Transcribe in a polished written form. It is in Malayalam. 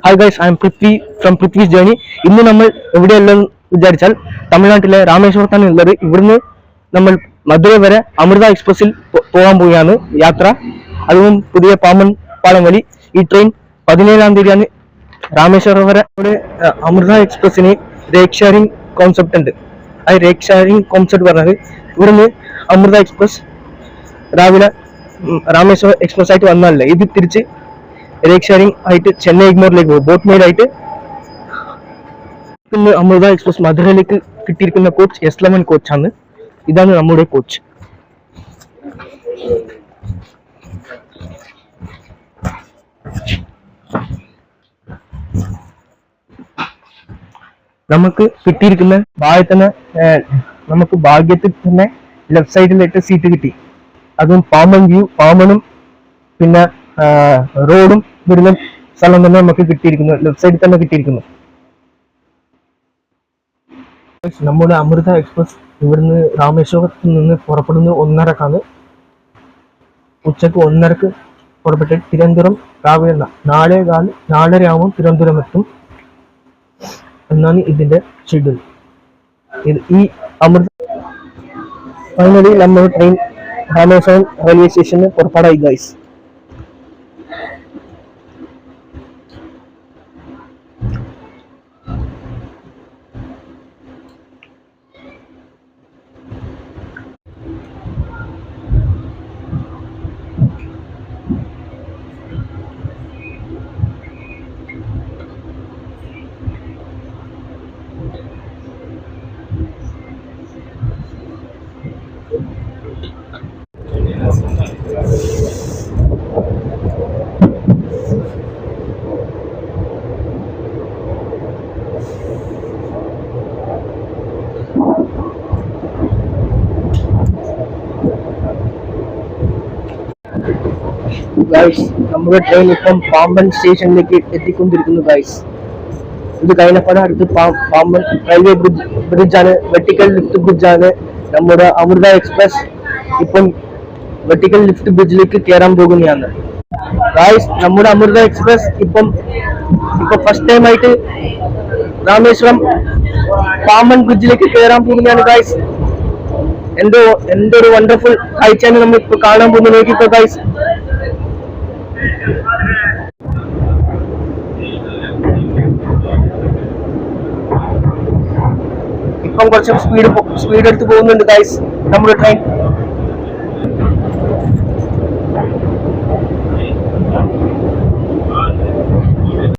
Hi guys, I am Prithvi from Prithvi's Journey. ഇന്ന് നമ്മൾ എവിടെയല്ലെന്ന് വിചാരിച്ചാൽ തമിഴ്നാട്ടിലെ രാമേശ്വരത്താണ് ഉള്ളത്. ഇവിടുന്ന് നമ്മൾ മധുര വരെ അമൃത എക്സ്പ്രസിൽ പോകാൻ പോവുകയാണ് യാത്ര. അതും പുതിയ പാമ്പൻ പാലം വഴി. ഈ ട്രെയിൻ 17-ാം തീയതിയാണ് രാമേശ്വരം വരെ. ഇവിടെ അമൃത എക്സ്പ്രസിന് റേക്ക് ഷെയറിംഗ് കോൺസെപ്റ്റ് ഉണ്ട്. ആ റേക്ക് ഷെയറിംഗ് കോൺസെപ്റ്റ് പറഞ്ഞത് ഇവിടുന്ന് അമൃത എക്സ്പ്രസ് രാവിലെ രാമേശ്വരം എക്സ്പ്രസ് ആയിട്ട് വന്നാലേ ഇത് തിരിച്ച് റേക്ക് ഷെയറിംഗ് ആയിട്ട് ചെന്നൈ എഗ്മോറിലേക്ക് പോകും. ബോട്ട് മെയ്ഡ് ആയിട്ട് ഇന്ന് അമൃത എക്സ്പ്രസ് മധുരയിലേക്ക് കിട്ടിയിരിക്കുന്ന കോച്ച് S11 കോച്ചാണ്. ഇതാണ് നമ്മുടെ കോച്ച്. നമുക്ക് കിട്ടിയിരിക്കുന്ന നമുക്ക് ഭാഗ്യത്തിൽ തന്നെ ലെഫ്റ്റ് സൈഡിലായിട്ട് സീറ്റ് കിട്ടി. അതും പാമ്പൻ വ്യൂ, പാമ്പനും പിന്നെ റോഡും വരുന്ന സ്ഥലം തന്നെ നമുക്ക് കിട്ടിയിരിക്കുന്നു. ലെഫ്റ്റ് സൈഡിൽ തന്നെ കിട്ടിയിരിക്കുന്നു. നമ്മുടെ അമൃത എക്സ്പ്രസ് ഇവിടുന്ന് രാമേശ്വരത്തിൽ നിന്ന് പുറപ്പെടുന്നത് 1:30-ക്കാണ്. ഉച്ചക്ക് 1:30-ക്ക് പുറപ്പെട്ട് തിരുവനന്തപുരം രാവിലെ 4:15 ആകുമ്പോൾ തിരുവനന്തപുരം എത്തും എന്നാണ് ഇതിന്റെ ഷെഡ്യൂൾ. ഈ അമൃത ഫൈനലി നമ്മുടെ ട്രെയിൻ രാമേശ്വരം റെയിൽവേ സ്റ്റേഷനിൽ പുറപ്പെടായി ഗൈസ്. ഗൈസ്, നമ്മുടെ ട്രെയിൻ ഇപ്പം പാമ്പൻ സ്റ്റേഷനിലേക്ക് എത്തിക്കൊണ്ടിരിക്കുന്നു ഗൈസ്. ഇത് കഴിഞ്ഞപ്പാട് അടുത്ത് പാമ്പൻ റെയിൽവേ ബ്രിഡ്ജാണ്, വെർട്ടിക്കൽ ലിഫ്റ്റ് ബ്രിഡ്ജാണ്. നമ്മുടെ അമൃത എക്സ്പ്രസ് ഇപ്പം വെർട്ടിക്കൽ ലിഫ്റ്റ് ബ്രിഡ്ജിലേക്ക് കയറാൻ പോകുകയാണ് ഗൈസ്. നമ്മുടെ അമൃത എക്സ്പ്രസ് ഇപ്പൊ ഫസ്റ്റ് ടൈം ആയിട്ട് രാമേശ്വരം പാമ്പൻ ബ്രിഡ്ജിലേക്ക് കയറാൻ പോകുകയാണ് ഗൈസ്. എന്തൊരു വണ്ടർഫുൾ കാഴ്ചയാണ് നമ്മൾ ഇപ്പൊ കാണാൻ പോകുന്നത്. നോക്കിക്കോ ഗൈസ്. ഇപ്പം കുറച്ച് സ്പീഡ് എടുത്ത് പോകുന്നുണ്ട് ഗൈസ് നമ്മുടെ ട്രെയിൻ.